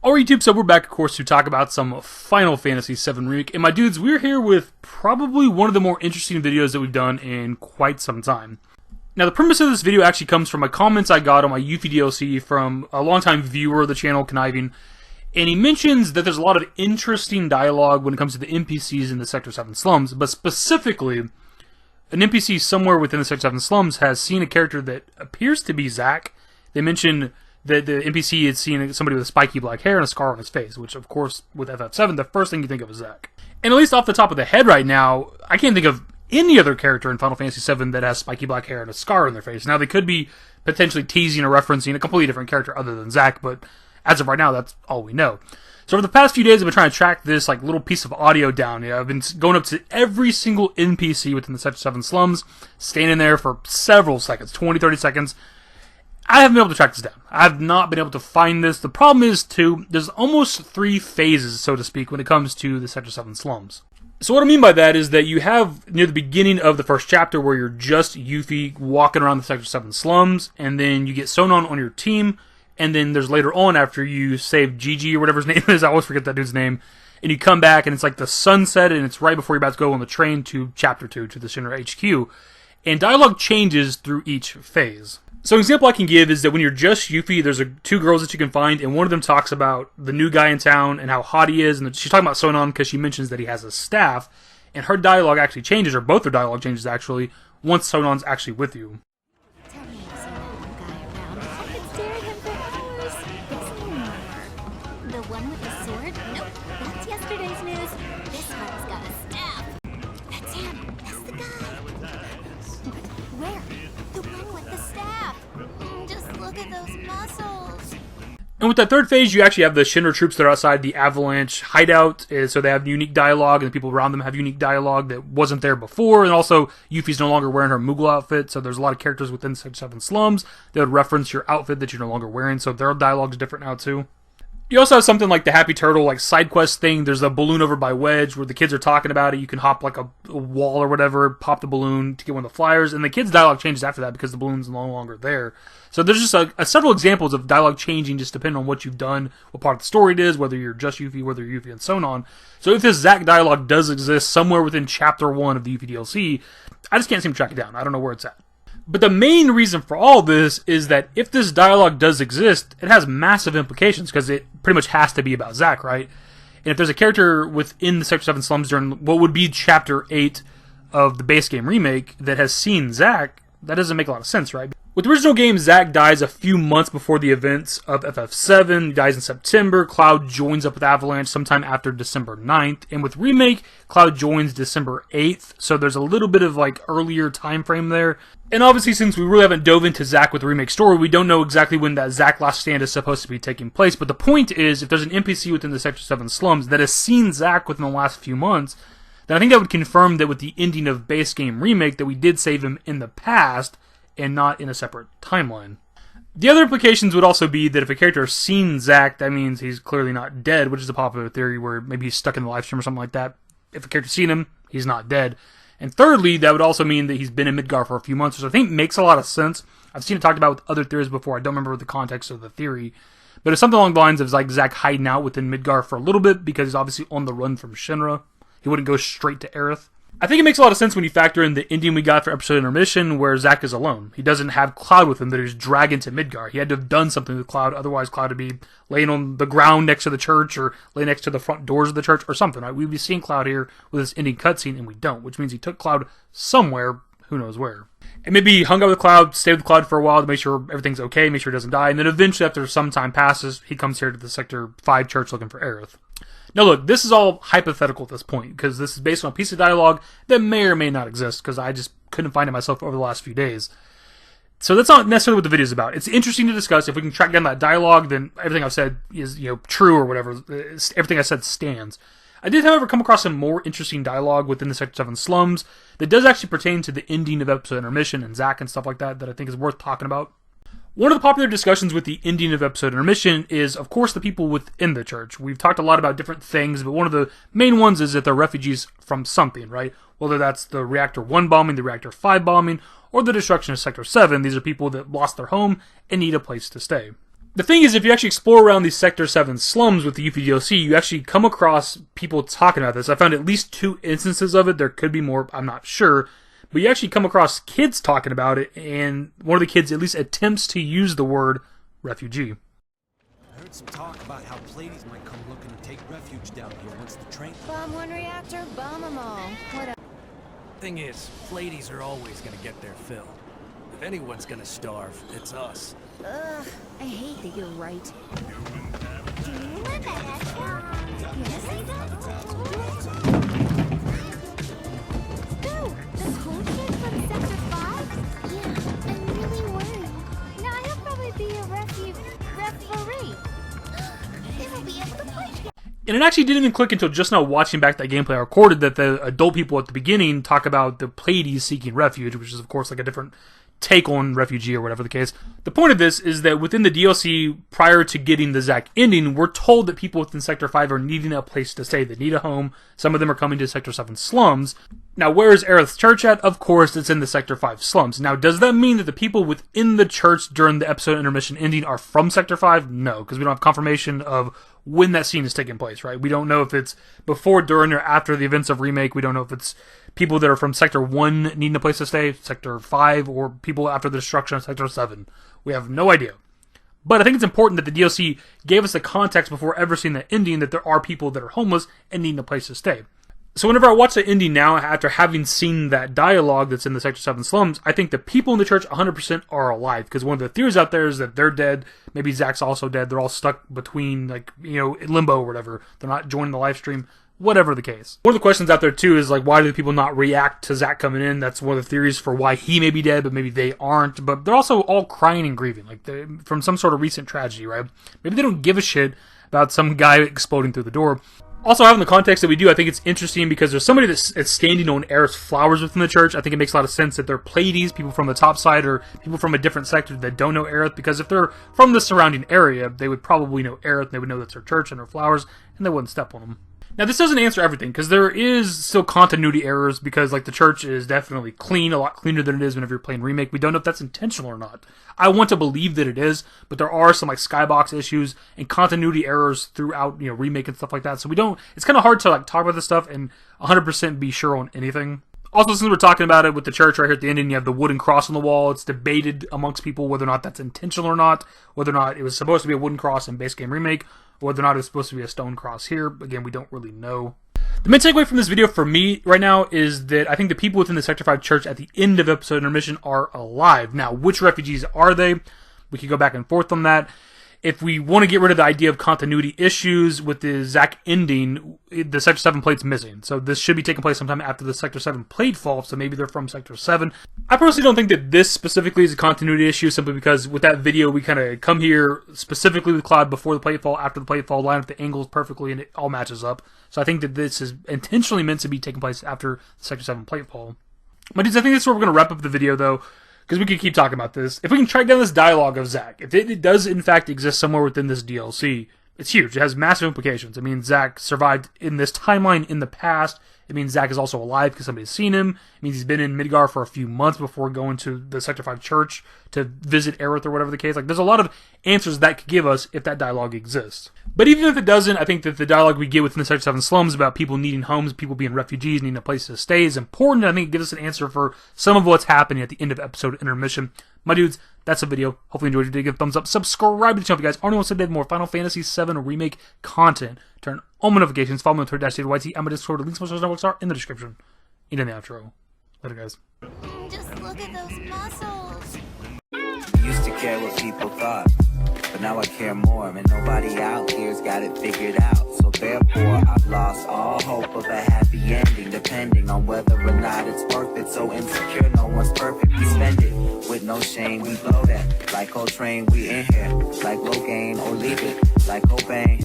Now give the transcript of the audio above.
Alright YouTube, so we're back of course to talk about some Final Fantasy VII Remake, and my dudes, we're here with probably one of the more interesting videos that we've done in quite some time. Now the premise of this video actually comes from my comments I got on my Yuffie DLC from a longtime viewer of the channel, Conniving, and he mentions that there's a lot of interesting dialogue when it comes to the NPCs in the Sector 7 slums, but specifically, an NPC somewhere within the Sector 7 slums has seen a character that appears to be Zack. They mention that the NPC had seen somebody with spiky black hair and a scar on his face, which of course, with FF7, the first thing you think of is Zack. And at least off the top of the head right now, I can't think of any other character in Final Fantasy VII that has spiky black hair and a scar on their face. Now, they could be potentially teasing or referencing a completely different character other than Zack, but as of right now, that's all we know. So over the past few days, I've been trying to track this little piece of audio down. I've been going up to every single NPC within the Sector 7 slums, standing there for several seconds, 20, 30 seconds. I haven't been able to track this down. I've not been able to find this. The problem is, too, there's almost 3 phases, so to speak, when it comes to the Sector 7 slums. So what I mean by that is that you have, near the beginning of the first chapter, where you're just Yuffie walking around the Sector 7 slums, and then you get Sonon on your team, and then there's later on, after you save Gigi, or whatever his name is, I always forget that dude's name, and you come back, and it's like the sunset, and it's right before you're about to go on the train to Chapter 2, to the Shinra HQ, and dialogue changes through each phase. So an example I can give is that when you're just Yuffie, there's 2 girls that you can find, and one of them talks about the new guy in town and how hot he is, and she's talking about Sonon because she mentions that he has a staff, and her dialogue actually changes, or both their dialogue changes actually, once Sonon's actually with you. The one with the sword? Nope, that's yesterday's news. This one's got a staff. That's him. That's the guy. Where? The one with the staff. Just look at those muscles. And with that third phase, you actually have the Shinra troops that are outside the Avalanche hideout, so they have unique dialogue, and the people around them have unique dialogue that wasn't there before, and also Yuffie's no longer wearing her Moogle outfit, so there's a lot of characters within Sector 7 slums that would reference your outfit that you're no longer wearing, so their dialogue's different now too. You also have something like the Happy Turtle, side quest thing. There's a balloon over by Wedge where the kids are talking about it. You can hop a wall or whatever, pop the balloon to get one of the flyers, and the kids' dialogue changes after that because the balloon's no longer there. So there's just several examples of dialogue changing just depending on what you've done, what part of the story it is, whether you're just Yuffie, whether you're Yuffie and Sonon. So if this Zack dialogue does exist somewhere within Chapter 1 of the Yuffie DLC, I just can't seem to track it down. I don't know where it's at. But the main reason for all this is that if this dialogue does exist, it has massive implications because it pretty much has to be about Zack, right? And if there's a character within the Sector 7 slums during what would be Chapter 8 of the base game remake that has seen Zack, that doesn't make a lot of sense, right? With the original game, Zack dies a few months before the events of FF7. He dies in September. Cloud joins up with Avalanche sometime after December 9th. And with Remake, Cloud joins December 8th. So there's a little bit of earlier time frame there. And obviously, since we really haven't dove into Zack with the Remake story, we don't know exactly when that Zack last stand is supposed to be taking place. But the point is, if there's an NPC within the Sector 7 slums that has seen Zack within the last few months, then I think that would confirm that with the ending of base game Remake that we did save him in the past and not in a separate timeline. The other implications would also be that if a character has seen Zack, that means he's clearly not dead, which is a popular theory where maybe he's stuck in the live stream or something like that. If a character's seen him, he's not dead. And thirdly, that would also mean that he's been in Midgar for a few months, which I think makes a lot of sense. I've seen it talked about with other theories before. I don't remember the context of the theory. But it's something along the lines of Zack hiding out within Midgar for a little bit because he's obviously on the run from Shinra. He wouldn't go straight to Aerith. I think it makes a lot of sense when you factor in the ending we got for episode Intermission where Zack is alone. He doesn't have Cloud with him that he's dragged to Midgar. He had to have done something with Cloud, otherwise Cloud would be laying on the ground next to the church or laying next to the front doors of the church or something, right? We'd be seeing Cloud here with this ending cutscene and we don't, which means he took Cloud somewhere, who knows where. And maybe he hung out with Cloud, stayed with Cloud for a while to make sure everything's okay, make sure he doesn't die, and then eventually after some time passes, he comes here to the Sector 5 church looking for Aerith. Now look, this is all hypothetical at this point, because this is based on a piece of dialogue that may or may not exist, because I just couldn't find it myself over the last few days. So that's not necessarily what the video is about. It's interesting to discuss. If we can track down that dialogue, then everything I've said is, true or whatever. Everything I said stands. I did, however, come across some more interesting dialogue within the Sector 7 slums that does actually pertain to the ending of episode Intermission and Zack and stuff like that I think is worth talking about. One of the popular discussions with the ending of episode Intermission is, of course, the people within the church. We've talked a lot about different things, but one of the main ones is that they're refugees from something, right? Whether that's the Reactor 1 bombing, the Reactor 5 bombing, or the destruction of Sector 7, these are people that lost their home and need a place to stay. The thing is, if you actually explore around these Sector 7 slums with the Yuffie DLC, you actually come across people talking about this. I found at least 2 instances of it. There could be more, I'm not sure. But you actually come across kids talking about it, and one of the kids at least attempts to use the word refugee. I heard some talk about how Pleiades might come looking to take refuge down here once the train... Bomb one reactor, bomb them all. Whatever. Thing is, Pleiades are always gonna get their fill. If anyone's gonna starve, it's us. Ugh, I hate that you're right. Do you live at FF7? Yes, I do. No, the cool kid from Sector 5? Yeah, I'm really worried. Now he'll probably be a referee. They won't be able to play. And it actually didn't even click until just now watching back that gameplay I recorded that the adult people at the beginning talk about the Pleiades seeking refuge, which is of course like a different take on refugee or whatever the case. The point of this is that within the DLC, prior to getting the Zack ending, we're told that people within Sector 5 are needing a place to stay. They need a home. Some of them are coming to Sector 7 slums. Now, where is Aerith's church at? Of course, it's in the Sector 5 slums. Now, does that mean that the people within the church during the episode intermission ending are from Sector 5? No, because we don't have confirmation of when that scene is taking place, right? We don't know if it's before, during, or after the events of Remake. We don't know if it's people that are from Sector 1 needing a place to stay, Sector 5, or people after the destruction of Sector 7. We have no idea. But I think it's important that the DLC gave us the context before ever seeing the ending that there are people that are homeless and needing a place to stay. So whenever I watch the ending now, after having seen that dialogue that's in the Sector 7 slums, I think the people in the church 100% are alive. Because one of the theories out there is that they're dead. Maybe Zack's also dead. They're all stuck between, like, you know, limbo or whatever. They're not joining the live stream. Whatever the case. One of the questions out there too is like, why do the people not react to Zack coming in? That's one of the theories for why he may be dead, but maybe they aren't. But they're also all crying and grieving, like from some sort of recent tragedy, right? Maybe they don't give a shit about some guy exploding through the door. Also, having the context that we do, I think it's interesting because there's somebody that's standing on Aerith's flowers within the church. I think it makes a lot of sense that they're Pleiades, people from the top side, or people from a different sector that don't know Aerith, because if they're from the surrounding area, they would probably know Aerith, and they would know that's her church and her flowers, and they wouldn't step on them. Now, this doesn't answer everything, because there is still continuity errors, because, like, the church is definitely clean, a lot cleaner than it is whenever you're playing Remake. We don't know if that's intentional or not. I want to believe that it is, but there are some, like, skybox issues and continuity errors throughout, you know, Remake and stuff like that, so we don't, it's kind of hard to, like, talk about this stuff and 100% be sure on anything. Also, since we're talking about it with the church right here at the end, and you have the wooden cross on the wall, it's debated amongst people whether or not that's intentional or not, whether or not it was supposed to be a wooden cross in base game Remake, or whether or not it was supposed to be a stone cross here. Again, we don't really know. The main takeaway from this video for me right now is that I think the people within the Sector 5 church at the end of episode intermission are alive. Now, which refugees are they? We could go back and forth on that. If we want to get rid of the idea of continuity issues with the Zack ending, the Sector 7 plate's missing. So this should be taking place sometime after the Sector 7 plate fall, so maybe they're from Sector 7. I personally don't think that this specifically is a continuity issue, simply because with that video, we kind of come here specifically with Cloud before the plate fall, after the plate fall, line up the angles perfectly, and it all matches up. So I think that this is intentionally meant to be taking place after the Sector 7 plate fall. My dudes, I think that's where we're going to wrap up the video, though, because we could keep talking about this. If we can track down this dialogue of Zack, if it does in fact exist somewhere within this DLC, it's huge. It has massive implications. It means Zack survived in this timeline in the past. It means Zack is also alive because somebody's seen him. It means he's been in Midgar for a few months before going to the Sector 5 church to visit Aerith or whatever the case. Like, there's a lot of answers that could give us if that dialogue exists. But even if it doesn't, I think that the dialogue we get within the Sector 7 slums about people needing homes, people being refugees, needing a place to stay is important. I think it gives us an answer for some of what's happening at the end of episode intermission. My dudes, that's the video. Hopefully you enjoyed it. Give it a thumbs up. Subscribe to the channel if you guys already want to see more Final Fantasy VII Remake content. Turn on notifications. Follow me on Twitter, @DavidYT. I'm a Discord. The links to my social networks are in the description. And in the outro. Later, guys. Just look at those muscles. Used to care what people thought, but now I care more, and nobody out here's got it figured out. So therefore, I've lost all hope of a happy ending, depending on whether or not it's worth it. So insecure, no one's perfect. We spend it with no shame. We blow that like Coltrane. We in here like Logain, or leave it like Cobain.